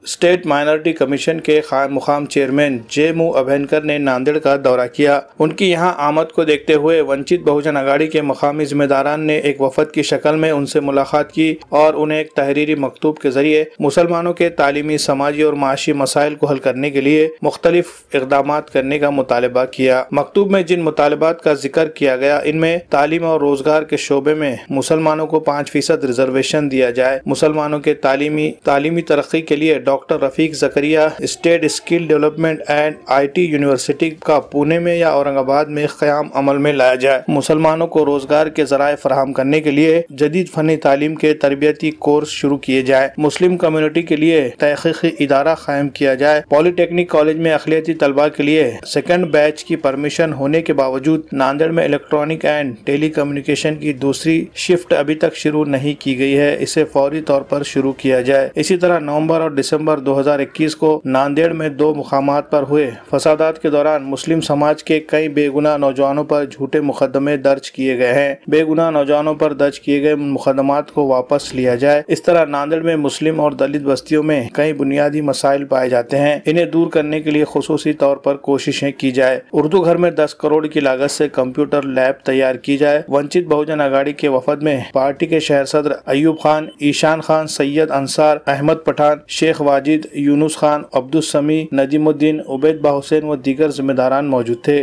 State minority commission के मुकाम chairman जे.मु. Abhyankar ने नांदेड़ का दौरा किया। उनकी यहां आमद को देखते हुए वंचित बहुजन आघाड़ी के मकामी जिम्मेदारान ने एक वफद की शक्ल में उनसे मुलाकात की और उन्हें एक तहरीरी मकतूब के जरिए मुसलमानों के तालीमी, समाजी और माशी मसाइल को हल करने के लिए मुख्तलिफ इकदाम करने का मुतालबा किया। मकतूब में जिन मुतालबात का जिक्र किया गया, इनमें तालीम और रोजगार के शोबे में मुसलमानों को 5% रिजर्वेशन दिया जाए, मुसलमानों के तालीमी तरक्की के लिए doctor Rafiq Zakaria state skill development and IT university का पुणे में या औरंगाबाद में क़याम अमल में लाया जाए, मुसलमानों को रोजगार के जराए फराहम करने के लिए जदीद फनी तालीम के तरबियती कोर्स शुरू किए जाए, मुस्लिम कम्युनिटी के लिए तहकीकी इदारा कायम किया जाए, पॉलिटेक्निक कॉलेज में अक़लियती तलबा के लिए सेकंड बैच की परमिशन होने के बावजूद नांदेड़ में इलेक्ट्रॉनिक एंड टेली कम्युनिकेशन की दूसरी शिफ्ट अभी तक शुरू नहीं की गई है, इसे फौरी तौर पर शुरू किया जाए। इसी तरह नवंबर और दिसंबर 2021 को नांदेड़ में 2 मुकामात पर हुए फसादात के दौरान मुस्लिम समाज के कई बेगुनाह नौजवानों पर झूठे मुकदमे दर्ज किए गए हैं। बेगुनाह नौजवानों पर दर्ज किए गए मुकदमात को वापस लिया जाए। इस तरह नांदेड़ में मुस्लिम और दलित बस्तियों में कई बुनियादी मसाइल पाए जाते हैं, इन्हें दूर करने के लिए खुसूसी तौर पर कोशिशें की जाए। उर्दू घर में 10 करोड़ की लागत से कंप्यूटर लैब तैयार की जाए। वंचित बहुजन आघाड़ी के वफद में पार्टी के शहर सदर अयूब खान, ईशान खान, सैयद अंसार, अहमद पठान, शेख वाजिद, यूनुस खान, अब्दुल समी, नजीमुद्दीन, उबैद बा हुसैन व दीगर जिम्मेदारान मौजूद थे।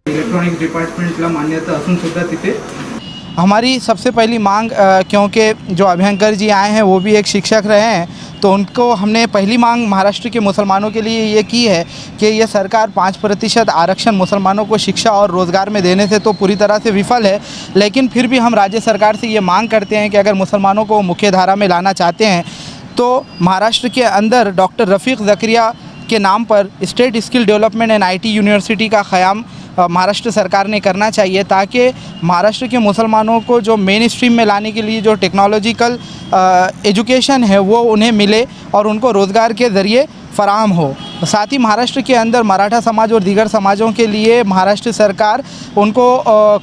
इलेक्ट्रॉनिक डिपार्टमेंटला मान्यता असून सुद्धा तिथे हमारी सबसे पहली मांग, क्योंकि जो अभ्यंकर जी आए हैं वो भी एक शिक्षक रहे हैं, तो उनको हमने पहली मांग महाराष्ट्र के मुसलमानों के लिए ये की है कि ये सरकार 5% आरक्षण मुसलमानों को शिक्षा और रोज़गार में देने से तो पूरी तरह से विफल है, लेकिन फिर भी हम राज्य सरकार से ये मांग करते हैं कि अगर मुसलमानों को मुख्य धारा में लाना चाहते हैं तो महाराष्ट्र के अंदर डॉक्टर रफ़ीक ज़करिया के नाम पर state skill development and IT university का क़याम महाराष्ट्र सरकार ने करना चाहिए, ताकि महाराष्ट्र के मुसलमानों को जो मेन स्ट्रीम में लाने के लिए जो टेक्नोलॉजिकल एजुकेशन है वो उन्हें मिले और उनको रोज़गार के ज़रिए फराहम हो। साथ ही महाराष्ट्र के अंदर मराठा समाज और दीगर समाजों के लिए महाराष्ट्र सरकार उनको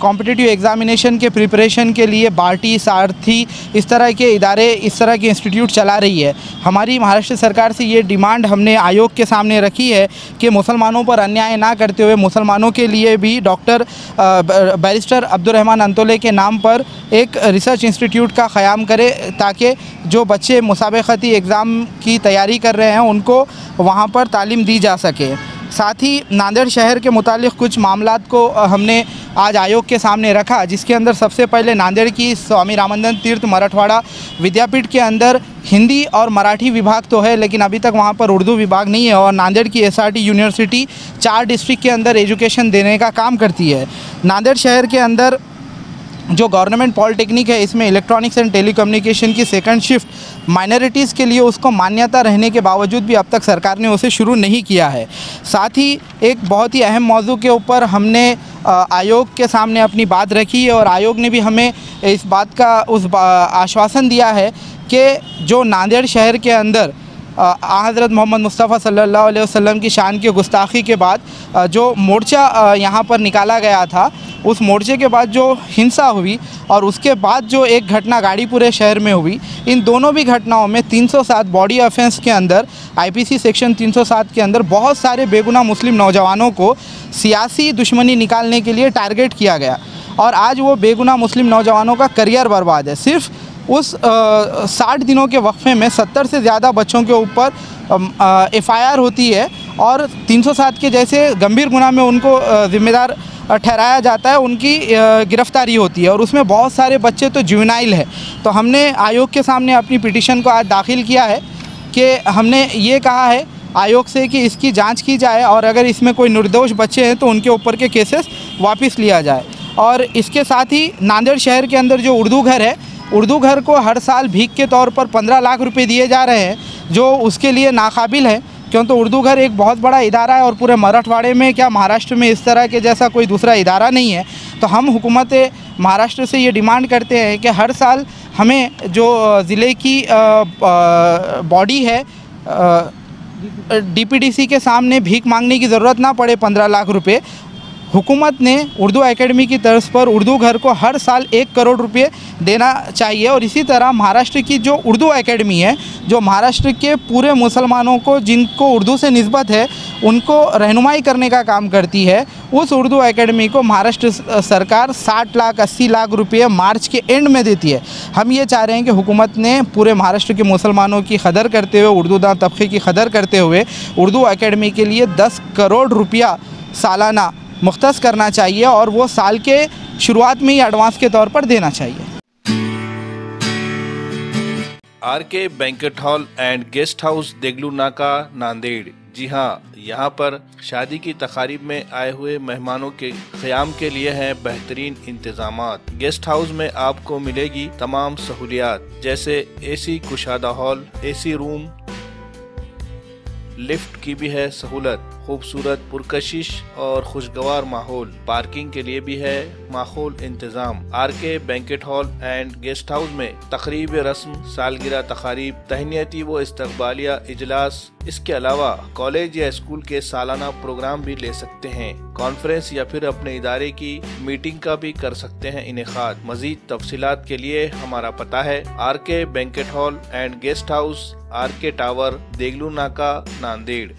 कॉम्पिटिटिव एग्ज़ामिनेशन के प्रिपरेशन के लिए बार्टी, सारथी, इस तरह के इदारे, इस तरह के इंस्टीट्यूट चला रही है। हमारी महाराष्ट्र सरकार से ये डिमांड हमने आयोग के सामने रखी है कि मुसलमानों पर अन्याय ना करते हुए मुसलमानों के लिए भी डॉक्टर बैरिस्टर अब्दुर्रहमान अंतोले के नाम पर एक रिसर्च इंस्टीट्यूट का क़याम करे, ताकि जो बच्चे मुसाबक़ती एग्ज़ाम की तैयारी कर रहे हैं उनको वहाँ पर तालीम दी जा सके। साथ ही नांदेड़ शहर के मुतालिक कुछ मामलात को हमने आज आयोग के सामने रखा, जिसके अंदर सबसे पहले नांदेड़ की स्वामी रामानंद तीर्थ मराठवाड़ा विद्यापीठ के अंदर हिंदी और मराठी विभाग तो है, लेकिन अभी तक वहाँ पर उर्दू विभाग नहीं है, और नांदेड़ की SRT यूनिवर्सिटी 4 डिस्ट्रिक्ट के अंदर एजुकेशन देने का काम करती है। नांदेड़ शहर के अंदर जो गवर्नमेंट पॉलिटेक्निक है, इसमें इलेक्ट्रॉनिक्स एंड टेलीकम्युनिकेशन की सेकंड शिफ्ट माइनॉरिटीज़ के लिए उसको मान्यता रहने के बावजूद भी अब तक सरकार ने उसे शुरू नहीं किया है। साथ ही एक बहुत ही अहम मौजू के ऊपर हमने आयोग के सामने अपनी बात रखी है, और आयोग ने भी हमें इस बात का आश्वासन दिया है कि जो नांदेड़ शहर के अंदर हज़रत मोहम्मद मुस्तफ़ा सल्लल्लाहु अलैहि वसल्लम की शान की गुस्ताखी के बाद जो मोर्चा यहाँ पर निकाला गया था, उस मोर्चे के बाद जो हिंसा हुई और उसके बाद जो एक घटना गाड़ीपुरे शहर में हुई, इन दोनों भी घटनाओं में 307 बॉडी ऑफेंस के अंदर IPC सेक्शन 307 के अंदर बहुत सारे बेगुनाह मुस्लिम नौजवानों को सियासी दुश्मनी निकालने के लिए टारगेट किया गया, और आज वो बेगुनाह मुस्लिम नौजवानों का करियर बर्बाद है। सिर्फ उस 60 दिनों के वक्फे में 70 से ज़्यादा बच्चों के ऊपर FIR होती है, और 307 के जैसे गंभीर गुनाह में उनको ज़िम्मेदार ठहराया जाता है, उनकी गिरफ़्तारी होती है, और उसमें बहुत सारे बच्चे तो जुवेनाइल है। तो हमने आयोग के सामने अपनी पिटीशन को आज दाखिल किया है कि हमने ये कहा है आयोग से कि इसकी जांच की जाए, और अगर इसमें कोई निर्दोष बच्चे हैं तो उनके ऊपर के केसेस वापस लिया जाए। और इसके साथ ही नांदेड़ शहर के अंदर जो उर्दू घर है, उर्दू घर को हर साल भीख के तौर पर 15 लाख रुपए दिए जा रहे हैं, जो उसके लिए नाकाबिल है, क्योंकि उर्दू घर एक बहुत बड़ा इदारा है और पूरे मराठवाड़े में क्या महाराष्ट्र में इस तरह के जैसा कोई दूसरा इदारा नहीं है। तो हम हुकूमत महाराष्ट्र से ये डिमांड करते हैं कि हर साल हमें जो ज़िले की बॉडी है DPDC के सामने भीख मांगने की ज़रूरत ना पड़े 15 लाख रुपए, हुकूमत ने उर्दू एकेडमी की तर्ज पर उर्दू घर को हर साल 1 करोड़ रुपए देना चाहिए। और इसी तरह महाराष्ट्र की जो उर्दू एकेडमी है, जो महाराष्ट्र के पूरे मुसलमानों को जिनको उर्दू से निस्बत है उनको रहनुमाई करने का काम करती है, उस उर्दू एकेडमी को महाराष्ट्र सरकार 60 लाख 80 लाख रुपये मार्च के एंड में देती है। हम ये चाह रहे हैं कि हुकूमत ने पूरे महाराष्ट्र के मुसलमानों की कदर करते हुए, उर्दू दान तबके की कदर करते हुए उर्दू एकेडमी के लिए 10 करोड़ रुपया सालाना मुख्तस करना चाहिए और वो साल के शुरुआत में ही एडवांस के तौर पर देना चाहिए। RK banquet hall and guest house Deglur Naka Nanded. जी हाँ, यहाँ पर शादी की तकारीब में आए हुए मेहमानों के क़याम के लिए हैं बेहतरीन इंतजामात। गेस्ट हाउस में आपको मिलेगी तमाम सहूलियात जैसे एसी कुशादा हॉल, एसी रूम, लिफ्ट की भी है सहूलत, खूबसूरत पुरकशिश और खुशगवार माहौल, पार्किंग के लिए भी है माहौल इंतजाम। RK banquet hall and guest house में तकरीब रस्म, सालगिरह तकारीब, तहनीती व इस्तकबालिया इजलास, इसके अलावा कॉलेज या स्कूल के सालाना प्रोग्राम भी ले सकते हैं। कॉन्फ्रेंस या फिर अपने इदारे की मीटिंग का भी कर सकते हैं इनेकाद। मजीद तफसीलात के लिए हमारा पता है RK banquet hall and guest house, RK tower, Deglur Naka, Nanded.